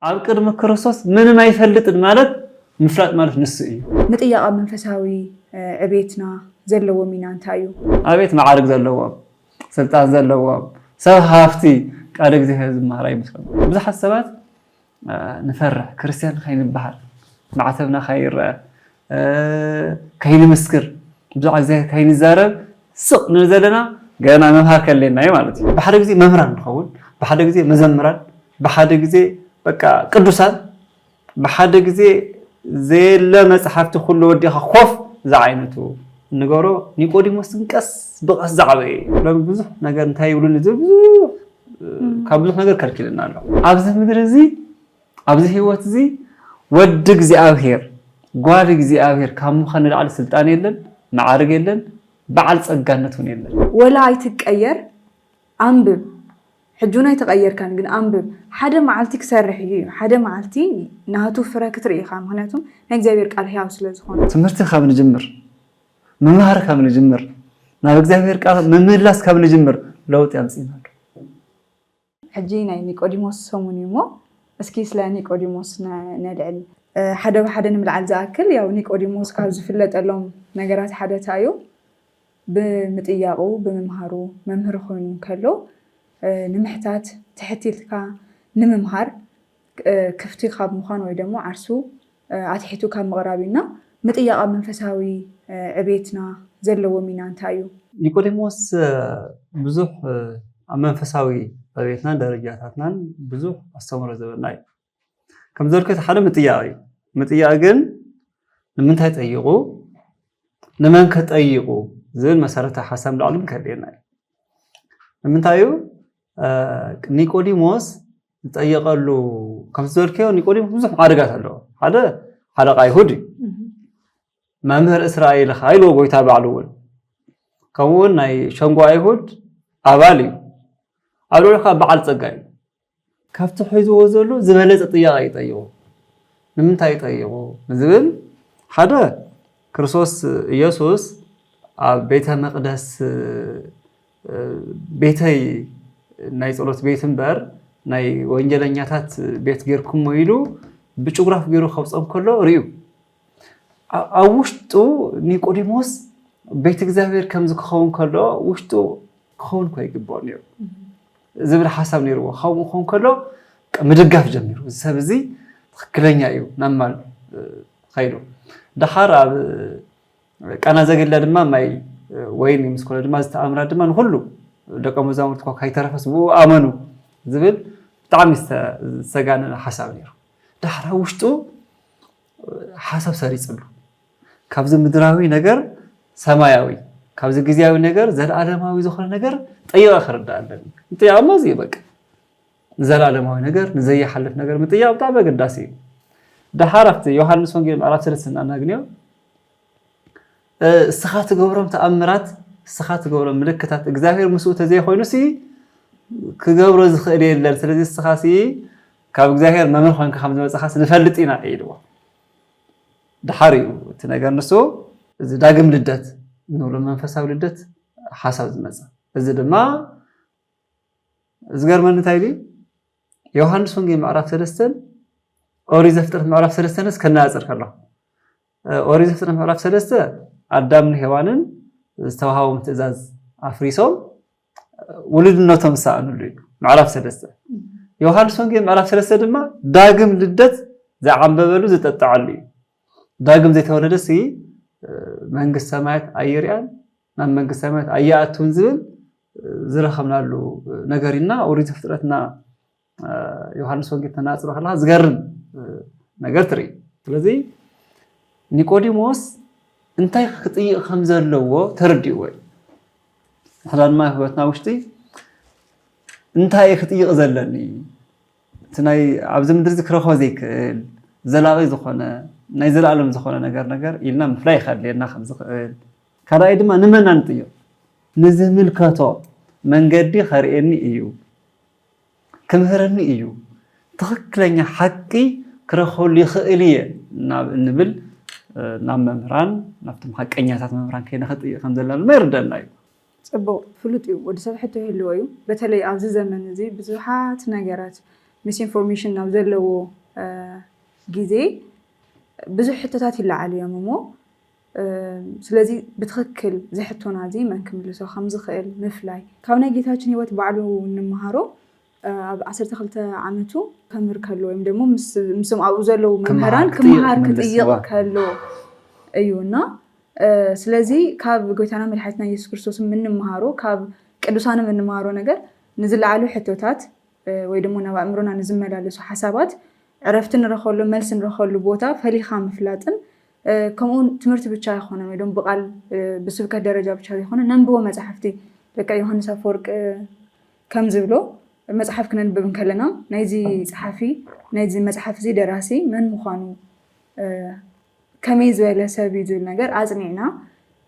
ኣብ ቅድሚ ክርስቶስ ምንም ኣይፈልጥን ማለት ምፍላጥ ማለት ንሱ እዩ። ምጥያቕ መንፈሳዊ ዕቤትና ዘለዎም ኢና እንታይ እዩ? ኣቤት ማዕርግ ዘለዎም ስልጣን ዘለዎም ሰብ ሃፍቲ ቃል እግዚአብሔር ዝማሃራ ይመስሎም። ብዙሓት ሰባት ንፈርሕ ክርስቲያን ከይንበሃል ማዕተብና ከይርአ ከይንምስክር ብዙሕ እግዚአብሔር ከይንዛረብ ስቕ ንዘለና ገና መምሃር ከለና እዩ ማለት እዩ። ብሓደ ግዜ መምህራን ንኸውን፣ ብሓደ ግዜ መዘምራን፣ ብሓደ ግዜ በቃ ቅዱሳን፣ ብሓደ ግዜ ዘየለ መፅሓፍቲ ኩሉ ወዲኻ ኮፍ ዝዓይነቱ ንገሮ ኒቆዲሞስ ቀስ ብቐስ ዝዓበየ ሎሚ ብዙሕ ነገር እንታይ ይብሉን ካብ ብዙሕ ነገር ከልኪልና ኣሎ። ኣብዚ ምድሪ እዚ ኣብዚ ህይወት እዚ ወዲ እግዚኣብሔር ጓል እግዚኣብሔር ካብ ምዃን ንላዕሊ ስልጣን የለን፣ ማዕርግ የለን፣ በዓል ፀጋነት እውን የለን። ወላ ኣይትቀየር ኣንብብ ሕጁና ኣይተቀየርካን ግን ኣንብብ ሓደ መዓልቲ ክሰርሕ እዩ ሓደ መዓልቲ ናቱ ፍረ ክትርኢ ኢኻ ምክንያቱም ናይ እግዚኣብሔር ቃል ህያው ስለ ዝኾነ ትምህርቲ ካብ ንጅምር ምምሃር ካብ ንጅምር ናብ እግዚኣብሔር ቃል ምምላስ ካብ ንጅምር ለውጥ ያምፅና ኣሎ። ሕጂ ናይ ኒቆዲሞስ ሰሙን እዩ ሞ እስኪ ስለ ኒቆዲሞስ ነልዕል ሓደ ብሓደ ንምልዓል ዝኣክል ያው ኒቆዲሞስ ካብ ዝፍለጠሎም ነገራት ሓደ እንታይ እዩ ብምጥያቑ ብምምሃሩ መምህር ኮይኑ ከሎ ንምሕታት ትሕቲልካ ንምምሃር ክፍቲ ካብ ምዃን ወይ ደግሞ ዓርሱ ኣትሒቱ ካብ ምቕራብ ኢና ምጥያቕ መንፈሳዊ ዕቤትና ዘለዎም ኢና እንታይ እዩ? ኒቆዲሞስ ብዙሕ ኣብ መንፈሳዊ ዕቤትናን ደረጃታትናን ብዙሕ ኣስተምሮ ዝህበና እዩ። ከም ዘልክት ሓደ ምጥያቕ እዩ። ምጥያቕ ግን ንምንታይ ጠይቑ ንመን ከጠይቁ ዝብል መሰረታዊ ሓሳብ ላዕሊ ከድየና እዩ። ንምንታይ እዩ ኒቆዲሞስ ዝጠየቀሉ ከም ዝበልክዮ ኒቆዲሞስ ብዙሕ ማዕርጋት ኣለዎ። ሓደ ሓለቃ ይሁድ እዩ። መምህር እስራኤል ኻ ኢልዎ ጎይታ ባዕሉ እውን ከምኡውን ናይ ሸንጎ ኣይሁድ ኣባል እዩ። ኣብ ልዕሊ ከዓ በዓል ፀጋ እዩ። ካብቲ ሒዝዎ ዘሎ ዝበለፀ ጥያቄ ይጠይቁ። ንምንታይ ይጠይቁ ዝብል ሓደ ክርስቶስ ኢየሱስ ኣብ ቤተ መቅደስ ቤተይ ናይ ጸሎት ቤት እምበር ናይ ወንጀለኛታት ቤት ጌርኩም ኢሉ ብጭጉራፍ ገይሩ ከውፅኦም ከሎ ርዩ። ኣብ ውሽጡ ኒቆዲሞስ ቤተ እግዚአብሔር ከም ዝክኸውን ከሎ ውሽጡ ክኸውን እኮ ይግባእ ነይሩ ዝብል ሓሳብ ነይርዎ። ከምኡ ክኸውን ከሎ ምድጋፍ ጀሚሩ ሰብ እዚ ትክክለኛ እዩ ናማል ኸይዱ ድሓር ኣብ ቃና ዘገሊላ ድማ ማይ ወይኒ ምስ ኮነ ድማ ዝተኣምራ ድማ ንኩሉ ደቀ መዛሙርቱ እኳ ከይተረፈስ ብኡ ኣመኑ ዝብል ብጣዕሚ ዝተጋነነ ሓሳብ ነይሩ። ድሓር ኣብ ውሽጡ ሓሳብ ሰሪፅሉ ካብዚ ምድራዊ ነገር ሰማያዊ ካብዚ ግዝያዊ ነገር ዘለኣለማዊ ዝኾነ ነገር ጠይቐ ክርዳእ ኣለኒ። ምጥያቕ ማ እዚ በቃ ዘለኣለማዊ ነገር ንዘይሓልፍ ነገር ምጥያቕ ብጣዕሚ ኣገዳሲ እዩ። ድሓር ኣብቲ ዮሃንስ ወንጌል ምዕራፍ 3 እናግንዮ እስኻ ትገብሮም ተኣምራት እስኻ ትገብሮም ምልክታት እግዚአብሔር ምስኡ ተዘይኮይኑሲ ክገብሮ ዝኽእል የለን። ስለዚ እስኻ ካብ እግዚአብሔር መምህር ኮይንካ ከም ዝመፅኻ ንፈልጥ ኢና ኢልዎ። ድሓር እዩ እቲ ነገር ንሱ እዚ ዳግም ልደት ንብሎ መንፈሳዊ ልደት ሓሳብ ዝመፀ እዚ ድማ ዝገርመኒ እንታይ እዩ ዮሃንስ ወንጌል ምዕራፍ 3 ኦሪት ዘፍጥረት ምዕራፍ 3 ከናፅር ከሎ ኦሪት ዘፍጥረት ምዕራፍ 3 ኣዳምን ሔዋንን ዝተዋሃቦም ትእዛዝ ኣፍሪሶም ውልድነቶም ዝሰኣንሉ እዩ ምዕራፍ 3። ዮሃንስ ወንጌል ምዕራፍ 3 ድማ ዳግም ልደት ዘዓንበበሉ ዝጠጣዓሉ እዩ። ዳግም ዘይተወለደ ሲ መንግስት ሰማያት ኣይርአን ናብ መንግስት ሰማያት ኣየኣቱን ዝብል ዝረኸብናሉ ነገር ኢና ኦሪት ዘፍጥረትና ዮሃንስ ወንጌል ተናፅሮ ከለካ ዝገርም ነገር ትርኢ። ስለዚ ኒቆዲሞስ እንታይ ክጥይቕ ከም ዘለዎ ተረዲእዎ እዩ። ንሕና ድማ ህይወትና ውሽጢ እንታይ ክጥይቕ ዘለኒ እቲ ናይ ኣብዚ ምድሪ እዚ ክረኽቦ ዘይክእል ዘላቒ ዝኾነ ናይ ዘለኣለም ዝኾነ ነገር ኢልና ምፍላይ ይኸድልየና ከም ዝኽእል ካልኣይ ድማ ንመና ንጥይቕ ንዝምልከቶ መንገዲ ከርእየኒ እዩ ክምህረኒ እዩ ትኽክለኛ ሓቂ ክረኽበሉ ይኽእል እየ እንብል ናብ መምህራን ናብቶም ሓቀኛታት መምህራን ከይና ክጥይቕ ከም ዘለና ድማ ይርዳእና እዩ። ፅቡቅ ፍሉጥ እዩ። ወዲ ሰብ ሕቶ ይህልዎ እዩ። በተለይ ኣብዚ ዘመን እዚ ብዙሓት ነገራት ሚስ ኢንፎርሜሽን ናብ ዘለዎ ግዜ ብዙሕ ሕቶታት ይለዓሉ እዮም እሞ ስለዚ ብትክክል ዝሕቶና እዚ መን ክምልሶ ከም ዝኽእል ምፍላይ ካብ ናይ ጌታችን ህይወት ባዕሉ እንመሃሮ ኣብ 12 ዓመቱ ከምር ከሎ ወይም ደግሞ ምስም ኣብኡ ዘለው መምህራን ክመሃር ክጥይቕ ከሎ እዩና ስለዚ ካብ ጎይታና መድሓኒትና ኢየሱስ ክርስቶስ ምንመሃሮ ካብ ቅዱሳን ምንመሃሮ ነገር ንዝለዓሉ ሕቶታት ወይ ደግሞ ናብ ኣእምሮና ንዝመላለሱ ሓሳባት ዕረፍትን ንረኸሉ መልስን ንረኸሉ ቦታ ፈሊኻ ምፍላጥን ከምኡን ትምህርቲ ብቻ ይኾነን ወይ ደግሞ ብቃል ብስብከት ደረጃ ብቻ ይኾነን ነንብቦ መጽሓፍቲ ደቂ ዮሐንስ አፈወርቅ ከም ዝብሎ መጽሓፍ ክነንብብ ከለና ናይዚ ጸሓፊ ናይዚ መጽሓፍ እዚ ደራሲ መን ምዃኑ ከመይ ዝበለ ሰብ እዩ ዝብል ነገር ኣጽኒዕና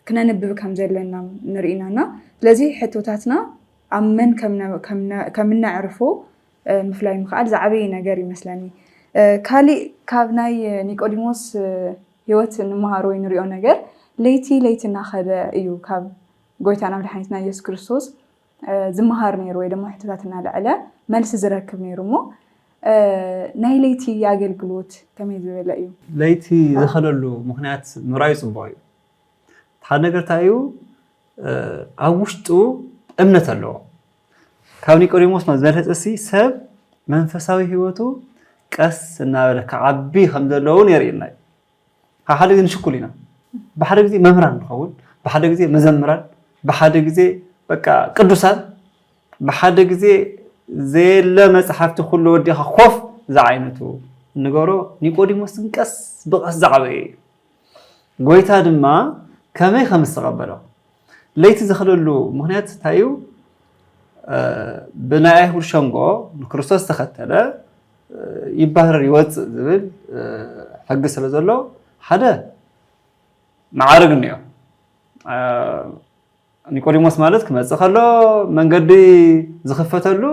ክነንብብ ከም ዘለና ንርኢናና ስለዚ ሕቶታትና ኣብ መን ከምናዕርፎ ምፍላይ ምኽኣል ዝዓበየ ነገር ይመስለኒ ካሊእ ካብ ናይ ኒቆዲሞስ ህይወት እንመሃሮ ወይ ንሪኦ ነገር ለይቲ እናኸደ እዩ ካብ ጎይታና መድሓኒትና ኢየሱስ ክርስቶስ ዝመሃር ነይሩ ወይ ደግሞ ሕቶታት እናልዕለ መልሲ ዝረክብ ነይሩ እሞ ናይ ለይቲ ኣገልግሎት ከመይ ዝበለ እዩ ለይቲ ዝኸደሉ ምክንያት ምርኣዩ ፅቡቅ እዩ ሓደ ነገር እንታይ እዩ ኣብ ውሽጡ እምነት ኣለዎ ካብ ኒቆዲሞስ ዝበለፀ ሰብ መንፈሳዊ ህይወቱ ቀስ እናበለ ከዓቢ ከም ዘለውን የርእየና እዩ ካብ ሓደ ግዜ ንሽኩል ኢና ብሓደ ግዜ መምህራን ንኸውን ብሓደ ግዜ መዘምራን ብሓደ ግዜ በቃ ቅዱሳን ብሓደ ግዜ ዘየለ መፅሓፍቲ ኩሉ ወዲኻ ኮፍ ዝዓይነቱ ንገሮ ኒቆዲሞስ ቀስ ብቀስ ዝዓበየ ጎይታ ድማ ከመይ ከም ዝተቐበሎ ለይቲ ዝኸደሉ ምክንያት እንታይ እዩ ብናይ ኣይሁድ ሸንጎ ንክርስቶስ ተኸተለ ይባረር ይወፅእ ዝብል ሕጊ ስለ ዘሎ ሓደ ማዕረግ እኒኦ ኒቆዲሞስ ማለት ክመፅእ ከሎ መንገዲ ዝኽፈተሉ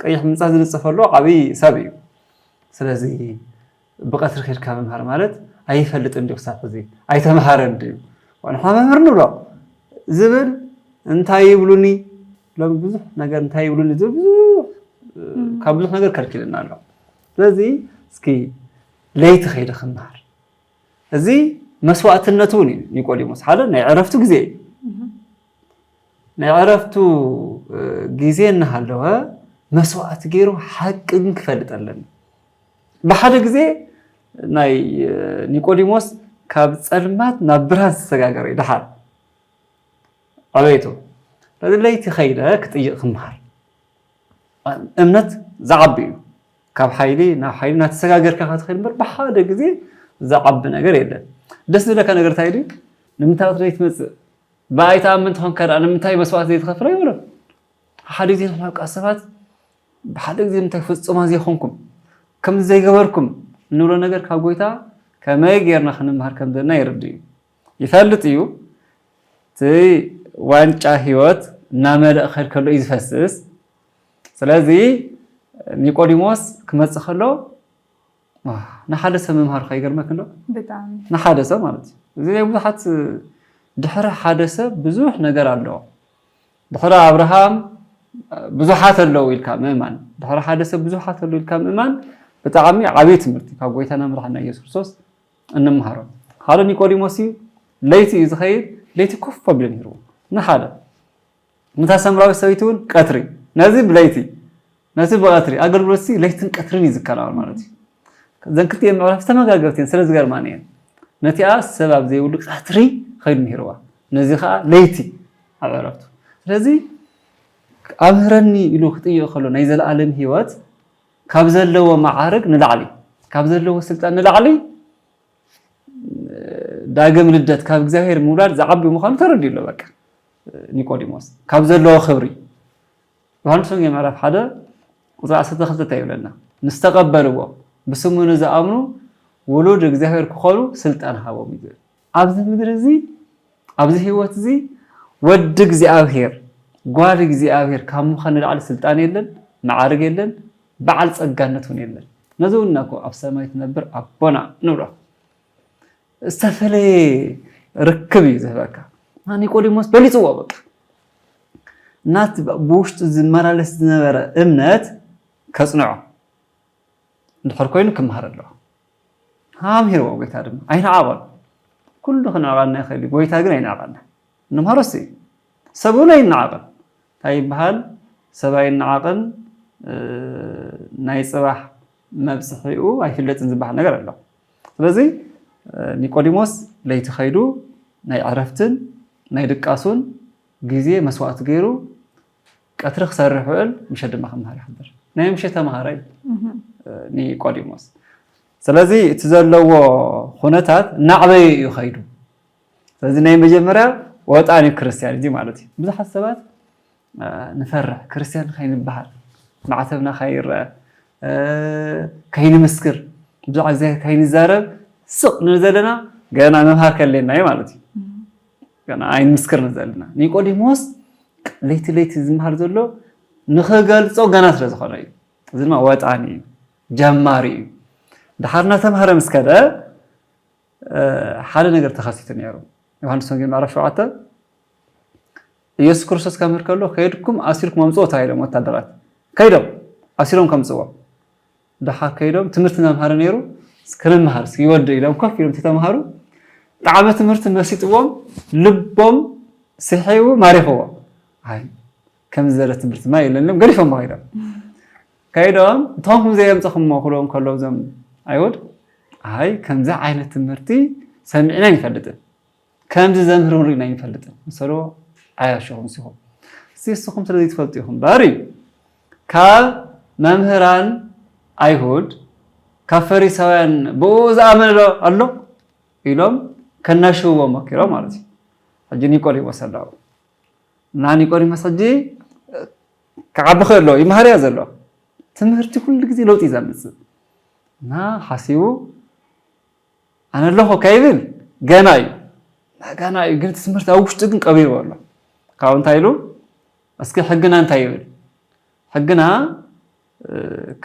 ቀይሕ ምንፃፍ ዝንፅፈሉ ዓብይ ሰብ እዩ ስለዚ ብቀትሪ ኬድካ ምምሃር ማለት ኣይፈልጥ እንዲ ክሳብ ሕዚ ኣይተምሃረን ድዩ ንሕና መምህር ንብሎ ዝብል እንታይ ይብሉኒ ሎም ብዙሕ ነገር እንታይ ይብሉኒ ዝብል ካብ ብዙሕ ነገር ከልኪልና ኣሎ ስለዚ እስኪ ለይቲ ከይደ ክምሃር እዚ መስዋዕትነቱ እውን እዩ ኒቆዲሞስ ሓደ ናይ ዕረፍቱ ግዜ ናይ ዕረፍቱ ግዜ እናሃለወ መስዋዕት ገይሩ ሓቂ ግን ክፈልጥ ኣለኒ ብሓደ ግዜ ናይ ኒቆዲሞስ ካብ ፀልማት ናብ ብርሃን ዝተሰጋገረ እዩ ድሓር ዓበይቱ ስለዚ ለይቲ ከይደ ክጥይቕ ክምሃር እምነት ዝዓቢ እዩ ካብ ሓይሊ ናብ ሓይሊ እናተሰጋገርካ ክትኸይድ እምበር ብሓደ ግዜ ዝዓቢ ነገር የለን ደስ ዝብለካ ነገር እንታይ ድዩ ንምንታይ ወትረይ ትመፅእ ብኣይተኣምን ትኾንካ ደኣ ንምንታይ መስዋዕት ዘይትኸፍሎ ይብሎ ሓደ ግዜ ንሕና ሰባት ብሓደ ግዜ ንምንታይ ፍፁማ ዘይኮንኩም ከምዚ ዘይገበርኩም እንብሎ ነገር ካብ ጎይታ ከመይ ጌርና ክንምሃር ከም ዘለና ይርዲ እዩ ይፈልጥ እዩ እቲ ዋንጫ ህይወት እናመልእ ክኸድ ከሎ እዩ ዝፈስስ ስለዚ ኒቆዲሞስ ክመፅእ ከሎ ንሓደ ሰብ ምምሃር ከይገርመክ ዶ ንሓደ ሰብ ማለት እዩ እዚ ብዙሓት ድሕሪ ሓደ ሰብ ብዙሕ ነገር ኣለዎ ድሕሪ ኣብርሃም ብዙሓት ኣለዉ ኢልካ ምእማን ድሕሪ ሓደ ሰብ ብዙሓት ኣለዉ ኢልካ ምእማን ብጣዕሚ ዓብይ ትምህርቲ ካብ ጎይታና መድሓኒትና ኢየሱስ ክርስቶስ እንምሃሮ ሓደ ኒቆዲሞስ እዩ ለይቲ እዩ ዝኸይድ ለይቲ ኮፍ ኣቢሉ ነይሩ ንሓደ ምታ ሰምራዊ ሰበይቲ እውን ቀትሪ ነዚ ብለይቲ ነዚ ብቀትሪ ኣገልግሎት ለይትን ቀትርን እዩ ዝከናወን ማለት እዩ እዘን ክልቲአን ምዕራፍ ተመጋገብተን ስለ ዝገርማን እየን ነቲኣ ሰብ ኣብ ዘይብሉ ቀትሪ ከይዱ ነይርዋ ነዚ ከዓ ለይቲ ኣብ ዕረፍቱ ስለዚ ኣብህረኒ ኢሉ ክጥይቕ ከሎ ናይ ዘለኣለም ህይወት ካብ ዘለዎ ማዓርግ ንላዕሊ ካብ ዘለዎ ስልጣን ንላዕሊ ዳግም ልደት ካብ እግዚአብሔር ምውላድ ዝዓቢ ምዃኑ ተረዲኡ ኣሎ በቃ ኒቆዲሞስ ካብ ዘለዎ ክብሪ ዮሐንስ ወንጌል ምዕራፍ 1 ቁጥሪ 12 ይብለና ንስተቀበልዎ ብስሙ ንዝኣምኑ ውሉድ እግዚአብሔር ክኾኑ ስልጣን ሃቦም እዩ ኣብዚ ምድሪ እዚ ኣብዚ ህይወት እዚ ወዲ እግዚአብሔር ጓል እግዚአብሔር ካብ ምዃን ንላዕሊ ስልጣን የለን ማዓርግ የለን በዓል ፀጋነት እውን የለን ነዚ እውን እኮ ኣብ ሰማይ ትነብር ኣቦና ንብሎ ዝተፈለየ ርክብ እዩ ዝህበካ ኒቆዲሞስ በሊፅዎ በቃ ናት ብውሽጡ ዝመላለስ ዝነበረ እምነት ከፅንዖ እንድሕር ኮይኑ ክመሃር ኣለዎ ሃምሂርዎ ጎይታ ድማ ኣይነዓቐን ኩሉ ክንዓቐና ይኽእል ጎይታ ግን ኣይነዓቐና ንምሃሮስ ሰብ እውን ኣይነዓቐን እንታይ ይበሃል ሰብ ኣይነዓቐን ናይ ፅባሕ መብፅሒኡ ኣይፍለጥን ዝበሃል ነገር ኣሎ ስለዚ ኒቆዲሞስ ለይቲ ኸይዱ ናይ ዕረፍትን ናይ ድቃሱን ግዜ መስዋዕቲ ገይሩ ቀትሪ ክሰርሕ ውዕል ምሸት ድማ ክመሃር ይሕብር ናይ ምሸት ተምሃራይ ኒቆዲሞስ ስለዚ እቲ ዘለዎ ኩነታት እናዕበየ እዩ ኸይዱ ስለዚ ናይ መጀመርያ ወጣኒ ክርስቲያን እዚ ማለት እዩ ብዙሓት ሰባት ንፈርሕ ክርስቲያን ከይንበሃል ማዕተብና ከይርአ ከይንምስክር ብዙሕ ግዜ ከይንዛረብ ስቕ ንዘለና ገና መምሃር ከለና እዩ ማለት እዩ ገና ኣይንምስክር ንዘለና ኒቆዲሞስ ለይቲ ለይቲ ዝምሃር ዘሎ ንኽገልፆ ገና ስለ ዝኾነ እዩ እዚ ድማ ወጣኒ እዩ ጀማሪ እዩ ድሓር እናተምሃረ ምስ ከደ ሓደ ነገር ተኸሲቱ ነይሩ ዮሃንስ ወንጌል ምዕራፍ 7 ኢየሱስ ክርስቶስ ከምህር ከሎ ከይድኩም ኣሲርኩም ኣምፅኦ ተባሂሎም ወታደራት ከይዶም ኣሲሮም ከምፅዎ ድሓር ከይዶም ትምህርቲ እናምሃረ ነይሩ ክንምሃር ይወድ ኢሎም ኮፍ ኢሎም ተተምሃሩ ጣዕመ ትምህርቲ መሲጥዎም ልቦም ስሒቡ ማሪኽዎ ኣይ ከምዚ ዝበለ ትምህርቲ ማ የለንም ገዲፎም ከይዶም እቶም ከምዚ የምፅኹምዎ ክብሎም ከሎ እዞም ኣይሁድ ኣይ ከምዚ ዓይነት ትምህርቲ ሰሚዕና ይፈልጥን ከምዚ ዘምህር ርኢና ይፈልጥን መሰሎ ኣያሸኹም ሲኹም እስኹም ስለዚ ትፈልጡ ኢኹም ባሪ ካብ መምህራን ኣይሁድ ካብ ፈሪሳውያን ብኡ ዝኣመነ ኣሎ ኢሎም ከናሽውዎም መኪሮም ማለት እዩ ሕጂ ኒቆዲሞስ ኣለዎ እና ኒቆዲሞስ ሕጂ ክዓቢ ከሎ ይመሃር እያ ዘሎ ትምህርቲ ኩሉ ግዜ ለውጢ እዩ ዘምፅእ እና ሓሲቡ ኣነ ኣለኹ ከይብል ገና እዩ ግን ትምህርቲ ኣብ ውሽጡ ግን ቀቢርዎ ኣሎ ካብኡ እንታይ ኢሉ እስኪ ሕግና እንታይ ይብል ሕግና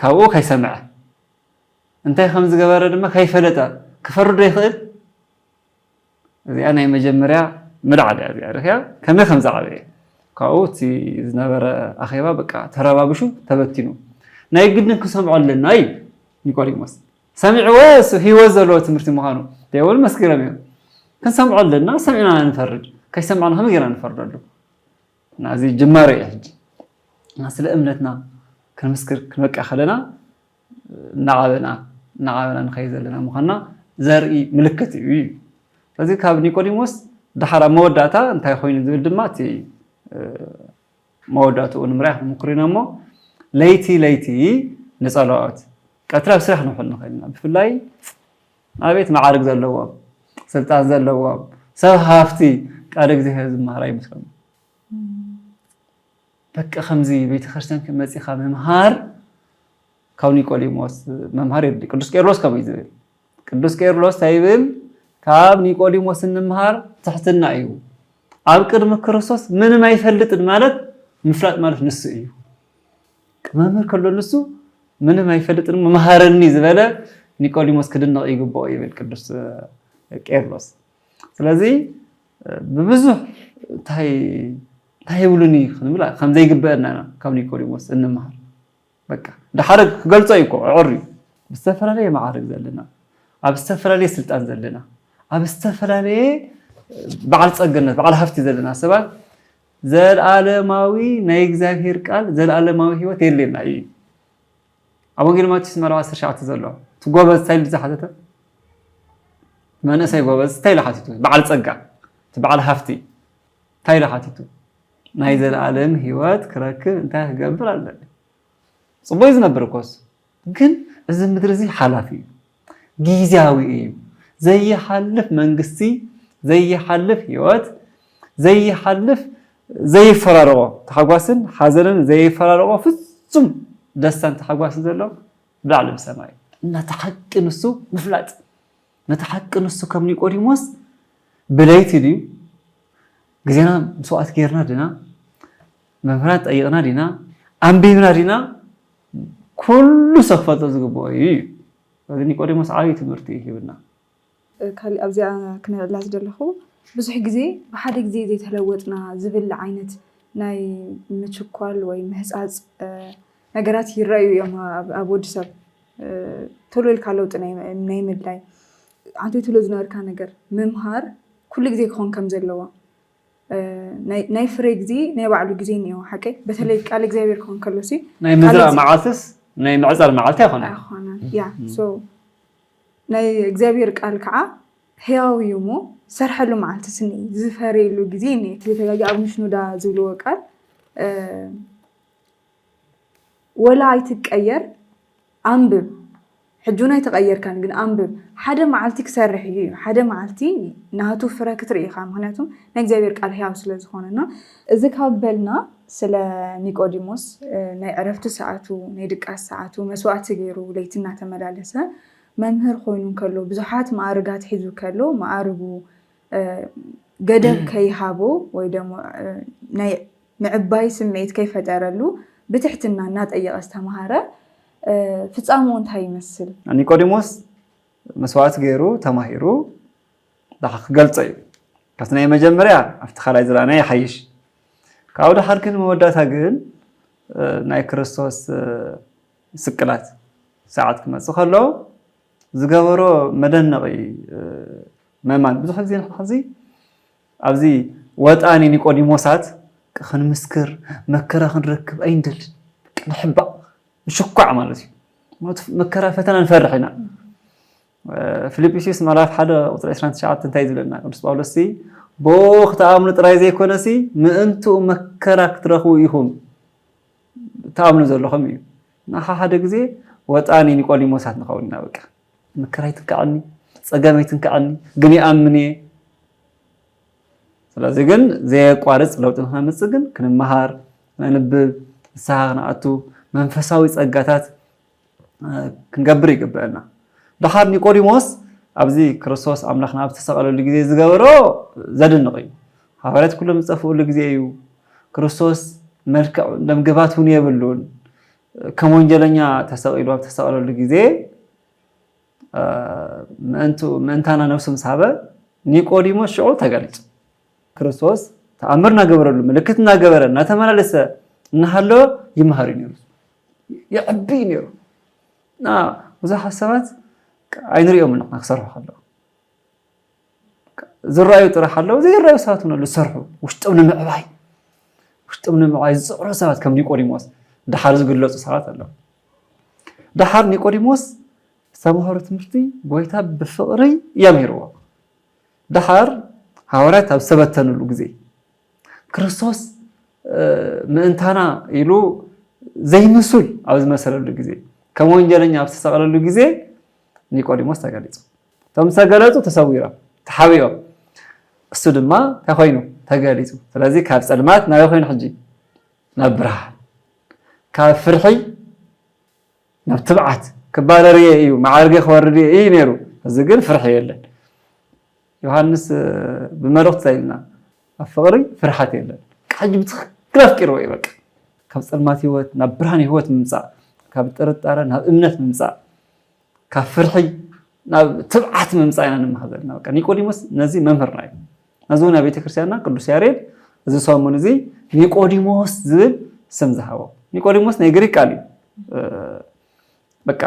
ካብኡ ከይሰምዐ እንታይ ከም ዝገበረ ድማ ከይፈለጠ ክፈርዶ ይኽእል እዚኣ ናይ መጀመርያ ምድዓል እያ እዚኣ ርኽያ ከመይ ከም ዝዓበየ ካብኡ እቲ ዝነበረ ኣኼባ በቃ ተረባብሹ ተበቲኑ ናይ ግድን ክሰምዖ ኣለና እዩ ኒቆዲሞስ ሰሚዕዎ ሂወት ዘለዎ ትምህርቲ ምዃኑ ደይብል መስኪሮም እዮም ክንሰምዖ ኣለና ሰሚዕና ንፈርድ ከይሰምዕና ከመይ ጌርና ንፈርደሉ እና እዚ ጅማሬ እዩ ሕጂ እና ስለ እምነትና ክንምስክር ክንበቃ ከለና እናዓበና ንኸይድ ዘለና ምዃንና ዘርኢ ምልክት እዩ ስለዚ ካብ ኒቆዲሞስ ድሓር ኣብ መወዳእታ እንታይ ኮይኑ ዝብል ድማ እቲ መወዳእትኡ ንምርኣይ ክንምኩር ኢና እሞ ለይቲ ንፀሎት ቀትሪ ኣብ ስራሕ ንውዕል ንኽእል ኢና ብፍላይ ኣቤት ማዕርግ ዘለዎም ስልጣን ዘለዎም ሰብ ሃፍቲ ቃል እግዚኣብሔር ዝምሃር ኣይመስሎም በቃ ከምዚ ቤተክርስትያን መፂኻ ምምሃር ካብ ኒቆዲሞስ መምሃር የድሊ ቅዱስ ቄርሎስ ከምኡ ዝብል ቅዱስ ቄርሎስ እንታይ ይብል ካብ ኒቆዲሞስ እንምሃር ትሕትና እዩ ኣብ ቅድሚ ክርስቶስ ምንም ኣይፈልጥን ማለት ምፍላጥ ማለት ንሱ እዩ መምህር ከሎ ንሱ ምንም ኣይፈልጥን መምሃረኒ ዝበለ ኒቆዲሞስ ክድንቕ ይግብኦ ይብል ቅዱስ ቄርሎስ ስለዚ ብብዙሕ እንታይ ይብሉኒ ክንብል ከምዘይግብአና ካብ ኒቆዲሞስ እንምሃር በቃ ድሓር ክገልፆ እዩ እኮ ዕር እዩ ብዝተፈላለየ ማዕርግ ዘለና ኣብ ዝተፈላለየ ስልጣን ዘለና ኣብ ዝተፈላለየ በዓል ፀገነት በዓል ሃፍቲ ዘለና ሰባት ዘለኣለማዊ ናይ እግዚኣብሔር ቃል ዘለኣለማዊ ሂወት የለና እዩ ኣብ ወንጌል ማቴዎስ ምዕራፍ 17 ዘሎ እቲ ጎበዝ እንታይ ዝሓተተ መንእሰይ ጎበዝ እንታይ ዝሓቲቱ በዓል ፀጋ እቲ በዓል ሃፍቲ እንታይ ዝሓቲቱ ናይ ዘለኣለም ሂወት ክረክብ እንታይ ክገብር ኣለኒ ጽቡቅ ዝነብር ኮስ ግን እዚ ምድሪ እዚ ሓላፊ እዩ ጊዜያዊ እዩ ዘይሓልፍ መንግስቲ ዘይሓልፍ ሂወት ዘይሓልፍ ዘይፈራረቆ ተሓጓስን ሓዘንን ዘይፈራረቆ ፍጹም ደስታን ተሓጓስን ዘሎ ብላዕሊ ብሰማይ እናተሓቂ ንሱ ምፍላጥ ነተሓቂ ንሱ ከም ኒቆዲሞስ ብለይቲ ድዩ ግዜና መስዋዕት ጌርና ዲና መምህራን ጠይቕና ዲና ኣንቢብና ዲና ኩሉ ሰብ ክፈልጦ ዝግብኦ እዩ እዚ ኒቆዲሞስ ዓብዪ ትምህርቲ ይሂብና ካሊእ ኣብዚኣ ክንዕላ ዝደለኹ ብዙሕ ግዜ ብሓደ ግዜ ዘይተለወጥና ዝብል ዓይነት ናይ ምችኳል ወይ ምህፃፅ ነገራት ይረአዩ እዮም ኣብ ወዲ ሰብ ቶሎ ኢልካ ለውጥ ናይ ምድላይ አንተ ቶሎ ዝነበርካ ነገር ምምሃር ኩሉ ግዜ ክኾን ከም ዘለዎ ናይ ፍሬ ግዜ ናይ ባዕሉ ግዜ እኒኦ ሓቀይ በተለይ ቃል እግዚአብሔር ክኾን ከሎሲ ናይ ምዝራእ መዓልትስ ናይ ምዕፃር መዓልቲ ኣይኮነን ያ ሶ ናይ እግዚአብሔር ቃል ከዓ ሕያው እዩ እሞ ሰርሐሉ መዓልቲ ስኒ ዝፈረየሉ ግዜ እኒኦ ተተጋጊ ኣብ ምሽኑዳ ዝብልዎ ቃል ወላ ኣይትቀየር አንብብ ሕጁና ይተቀየርካን ግን አንብብ ሓደ መዓልቲ ክሰርሕ እዩ ሓደ መዓልቲ ናቱ ፍረ ክትርእኻ ምክንያቱም ናይ እግዚአብሔር ቃል ሕያው ስለ ዝኾነና እዚ ካብበልና ስለ ኒቆዲሞስ ናይ ዕረፍቲ ሰዓቱ ናይ ድቃስ ሰዓቱ መስዋዕቲ ገይሩ ለይቲ እናተመላለሰ መምህር ኮይኑ ከሎ ብዙሓት ማዕርጋት ሒዙ ከሎ ማዕርጉ ገደብ ከይሃቦ ወይ ደሞ ናይ ምዕባይ ስምዒት ከይፈጠረሉ ብትሕትና እናጠየቀ ዝተምሃረ ፍጻሜው እንታይ ይመስል? ኒቆዲሞስ መስዋዕት ገይሩ ተማሂሩ ዳኻ ክገልጾ እዩ ካብቲ ናይ መጀመርያ ኣብቲ ካልኣይ ዝረኣና ይሓይሽ ካብኡ ድሓር ግን መወዳእታ ግን ናይ ክርስቶስ ስቅላት ሰዓት ክመፅእ ከሎ ዝገበሮ መደነቂ መማን ብዙሕ ግዜ ንሕዚ ኣብዚ ወጣኒ ኒቆዲሞሳት ክንምስክር መከራ ክንረክብ ኣይንደልን ንሕባእ ንሽኳዕ ማለት እዩ መከራ ፈተና ንፈርሕ ኢና ፊልጵስዩስ ምዕራፍ 1 ቁፅሪ 29 እንታይ ዝብለና ቅዱስ ጳውሎስ ቦ ክትኣምኑ ጥራይ ዘይኮነሲ ምእንቱ መከራ ክትረኽቡ ኢኹም ተኣምኑ ዘለኹም እዩ ንኻ ሓደ ግዜ ወጣኒ ኒቆዲሞሳት ንኸውን ኢና በቃ መከራ ይትንከዓኒ ፀገም ይትንከዓኒ ግን ይኣምን እየ ስለዚ ግን ዘየቋርፅ ለውጢ ንክነምፅእ ግን ክንመሃር ክንንብብ ንስሓ ክንኣቱ መንፈሳዊ ፀጋታት ክንገብር ይግብአና ድሓር ኒቆዲሞስ ኣብዚ ክርስቶስ ኣምላኽና ኣብ ዝተሰቐለሉ ግዜ ዝገበሮ ዘድንቕ እዩ ሃዋርያት ኩሎም ዝፀፍኡሉ ግዜ እዩ ክርስቶስ መልክዕ ደምግባት እውን የብሉን ከም ወንጀለኛ ተሰቒሉ ኣብ ዝተሰቐለሉ ግዜ ምእንታና ነብሱ ምስ ሃበ ኒቆዲሞስ ሽዑ ተገሊፁ ክርስቶስ ተኣምር እናገበረሉ ምልክት እናገበረ እናተመላለሰ እናሃሎ ይመሃር እዩ ነይሩ ይዕቢ ነይሩ እና ብዙሓት ሰባት ኣይንሪኦም ንሕና ክሰርሑ ከለዉ ዝረኣዩ ጥራሕ ኣለዉ ዘይረኣዩ ሰባት እውን ኣሉ ዝሰርሑ ውሽጦም ንምዕባይ ዝፅዕሩ ሰባት ከም ኒቆዲሞስ ድሓር ዝግለፁ ሰባት ኣለዉ ድሓር ኒቆዲሞስ ዝተምሃሮ ትምህርቲ ጎይታ ብፍቕሪ የምሂርዎ ድሓር ሃዋርያት ኣብ ዝተበተንሉ ግዜ ክርስቶስ ምእንታና ኢሉ ዘይምሱል ኣብ ዝመሰለሉ ግዜ ከም ወንጀለኛ ኣብ ዝተሰቐለሉ ግዜ ኒቆዲሞስ ተገሊፁ እቶም ዝተገለፁ ተሰዊሮም ተሓቢኦም እሱ ድማ እንታይ ኮይኑ ተገሊፁ ስለዚ ካብ ፀልማት ናበይ ኮይኑ ሕጂ ናብ ብርሃን ካብ ፍርሒ ናብ ትብዓት ክባረር እየ እዩ ማዕርገ ክወርድ እዩ ነይሩ እዚ ግን ፍርሒ የለን ዮሃንስ ብመልእኽቲ ኢልና ኣብ ፍቕሪ ፍርሓት የለን ሕጂ ብትክክል ኣፍቂርዎ እዩ በቃ ካብ ፀልማት ህይወት ናብ ብርሃን ህይወት ምምፃእ ካብ ጥርጣረ ናብ እምነት ምምፃእ ካብ ፍርሒ ናብ ትብዓት ምምፃእ ኢና ንመሃር ዘለና በቃ ኒቆዲሞስ ነዚ መምህርና እዩ ነዚ እውን ኣብ ቤተክርስትያንና ቅዱስ ያሬድ እዚ ሰሙን እዚ ኒቆዲሞስ ዝብል ስም ዝሃቦ ኒቆዲሞስ ናይ ግሪክ ቃል እዩ በቃ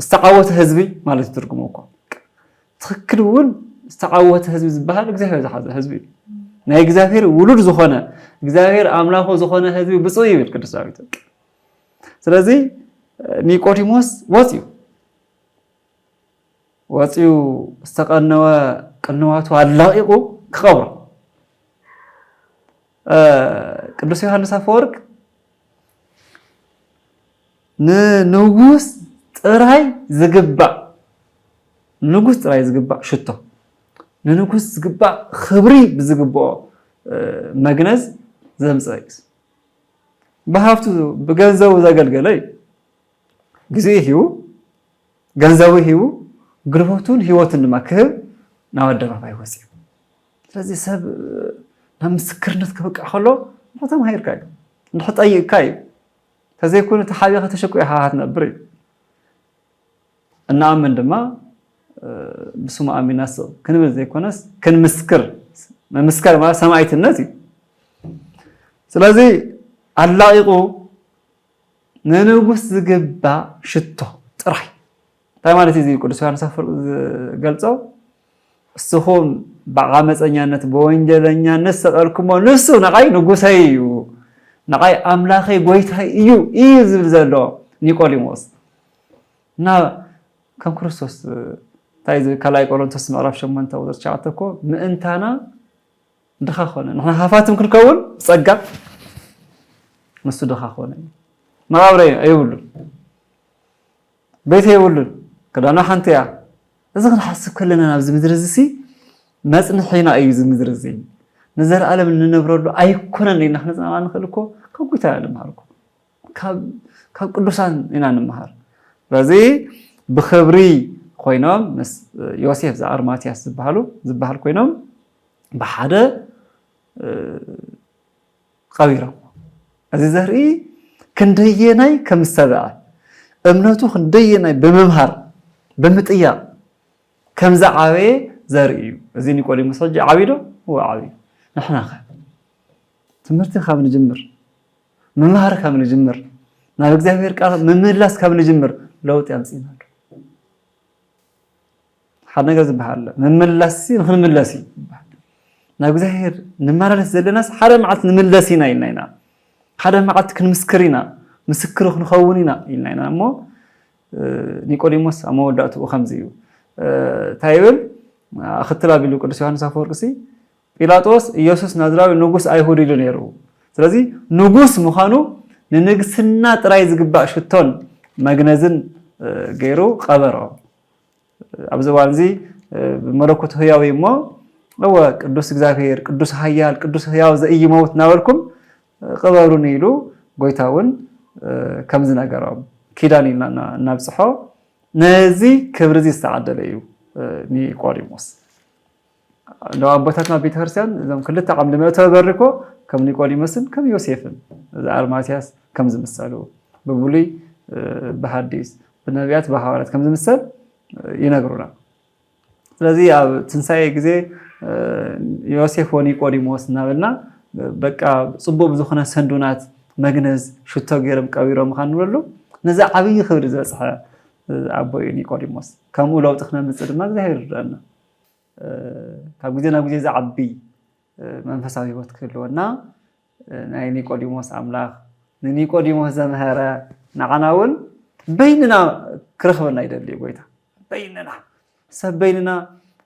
ዝተዓወተ ህዝቢ ማለት ትርጉሙ እኮ ትክክል እውን ዝተዓወተ ህዝቢ ዝበሃል እግዚአብሔር ዝሓዘ ህዝቢ እዩ ናይ እግዚአብሔር ውሉድ ዝኾነ እግዚአብሔር ኣምላኹ ዝኾነ ህዝቢ ብፁዕ ይብል ቅዱስ ዳዊት ስለዚ ኒቆዲሞስ ወፂኡ ዝተቀነወ ቅንዋቱ ኣላቂቁ ክቐብሮ ቅዱስ ዮሃንስ አፈወርቅ ንንጉስ ጥራይ ዝግባእ ሽቶ ንንጉስ ዝግባእ ክብሪ ብዝግብኦ መግነዝ ዘምፅእ እዩ ብሃፍቱ ብገንዘቡ ዘገልገለ እዩ ግዜ ሂቡ ገንዘቡ ሂቡ ግልቦቱን ህይወቱን ድማ ክህብ ናብ ኣደባባይ ወፂኡ ስለዚ ሰብ ናብ ምስክርነት ክበቅዕ ከሎ ተማሂርካ እዩ ንሕጠይቅካ እዩ ተዘይኮነ ተሓቢኻ ተሸኩ ኢኻ ትነብር እዩ እናኣምን ድማ ብስሙ ኣሚናስ ክንብል ዘይኮነስ ክንምስክር መምስከር ማለት ሰማዕትነት እዩ ስለዚ ኣላቂቁ ንንጉስ ዝግባእ ሽቶ ጥራይ ማለት እዚ ቅዱስ ዮሐንስ አፈወርቅ ገልጸው እስኹም بعمፀኛነት በወንጀለኛነት ሰቀልኩሞ ንሱ ነቃይ ንጉሰይ እዩ ነቃይ አምላኸይ ጎይታይ እዩ ዝብል ዘሎ ኒቆዲሞስ እና ከም ክርስቶስ ታይዝ ከላይ ቆሮንቶስ ምዕራፍ 8 ቁጥር 9 እኮ ምእንታና ድኻ ኾነ ንሕና ሃፋትም ክንከውን ጸጋ ንሱ ድኻ ኾነ መቃብረ አይብሉን ቤት አይብሉን ከዳና ሓንቲያ እዚ ክንሓስብ ከለና ኣብዚ ምድሪ እዚ መጽንሒና እዩ ዝምድር እዚ ንዘለዓለም እንነብረሉ ኣይኮነን ኢና ክንጽናና ንኽእል እኮ ካብ ጎይታ ንመሃርኩ ካብ ቅዱሳን ኢና ንመሃር በዚ ብኽብሪ ኮይኖም ምስ ዮሴፍ ዘአርማትያስ ዝበሃል ኮይኖም ብሓደ ቀቢሮም እዚ ዘርኢ ክንደየናይ ከም ዝተበዐ እምነቱ ክንደየናይ ብምምሃር ብምጥያቅ ከም ዝዓበየ ዘርኢ እዩ እዚ ኒቆዲሞስ ሕጂ ዓቢዶ هو ዓቢዩ ንሕና ኸ ትምህርቲ ካብ ንጅምር ምምሃር ካብ ንጅምር ናብ እግዚአብሔር ቃል ምምላስ ካብ ንጅምር ለውጥ ያምጽና ሓደ ነገር ዝበሃል ምምላስ ንኽንምለስ ይባሃል ናብ እግዚአብሔር ንመላለስ ዘለናስ ሓደ መዓልት ንምለስ ኢና ኢልና ሓደ መዓልት ክንምስክር ኢና ምስክር ክንኸውን ኢና ኢልና እሞ ኒቆዲሞስ አመወዳቱ ከምዚ እዩ ታይብል እኽትላቢሉ ቅዱስ ዮሐንስ አፈወርቅ ጲላጦስ ኢየሱስ ናዝራዊ ንጉስ አይሁድ ኢሉ ነይሩ ስለዚህ ንጉስ ምዃኑ ንንግስና ጥራይ ዝግባእ ሽቶን መግነዝን ገይሩ ቀበሮ ኣብዚ ዋንዚ መለኮት ህያው እሞ هو ቅዱስ እግዚአብሔር ቅዱስ ኃያል ቅዱስ ህያው ዘኢይሞት ናበልኩም ቀበሩን ኢሉ ጎይታውን ከምዝ ነገሮም ኪዳን ኢልና እናብጽሖ ነዚ ክብሪ ዝተዓደለ እዩ ኒቆዲሞስ لو أبوتاتنا بيتهرسيان إذا كلتا عمل ما تبركو كم نيقوديموسن كم يوسفن زارماتياس كم زمسالو بقولي بحديث بالنبيات بحوارات كم زمسال ينقرونا ስለዚህ ትንሳኤ ጊዜ ዮሴፍ ወኒቆዲሞስ ናበልና በቃ ጽቡቅ ዝኾነ ሰንዱናት መግነዝ ሽቶ ገይሮም ቀቢሮም ካንብለሉ ነዛ ዓብይ ክብሪ ዝበጽሐ አቦይ ኒቆዲሞስ ከምኡ ለውጥ ክነምጽእ ድማ እግዚአብሔር ይረዳና ካብ ጊዜ ናብ ጊዜ ዝዓቢ መንፈሳዊ ህይወት ክህልወና ናይ ኒቆዲሞስ አምላኽ ንኒቆዲሞስ ዘምሃረ ንዓናውን በይንና ክረኽበና ይደሊ ጎይታ በይንና ሰበይንና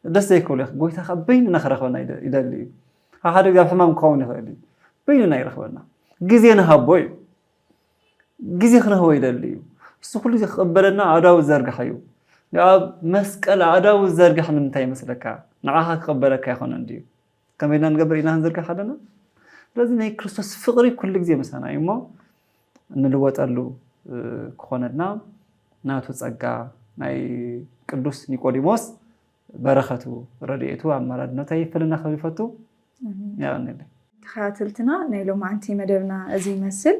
ደስ ዘይክብል ጎይታ ካብ በይንና ክረኽበና ይደሊ ሓደ ግዜ ሕማም ክኸውን ይኽእል በይንና ይረኽበና ጊዜ ንሃቦ እዩ ጊዜ ክንህቦ ይደሊ እሱ ኩሉ ዝቕበለና ኣዳው ዘርግሕ እዩ ኣብ መስቀል ኣዳው ዘርግሕ ንምንታይ ይመስለካ ንዓኻ ክቕበለካ ይኾነ እንድዩ ከመይና ንገብር ኢና ክንዝርግሕ ኣለና ስለዚ ናይ ክርስቶስ ፍቕሪ ኩሉ ግዜ ምሳና እዩ እሞ እንልወጠሉ ክኾነልና ናቱ ጸጋ ናይ ቅዱስ ኒቆዲሞስ በረኸቱ ረድኤቱ አማላድነቱ ይፈልና ከቢፈቱ ያንለ ተኻትልትና ናይ ሎማዓንቲ መደብና እዚ ይመስል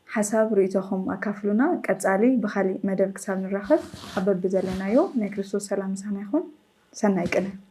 حساب ريتهم أكافلونا كتالي بخالي مدب كتاب نراخد أبد بزلنايو نكريستوس سلام سامحون سنة كنا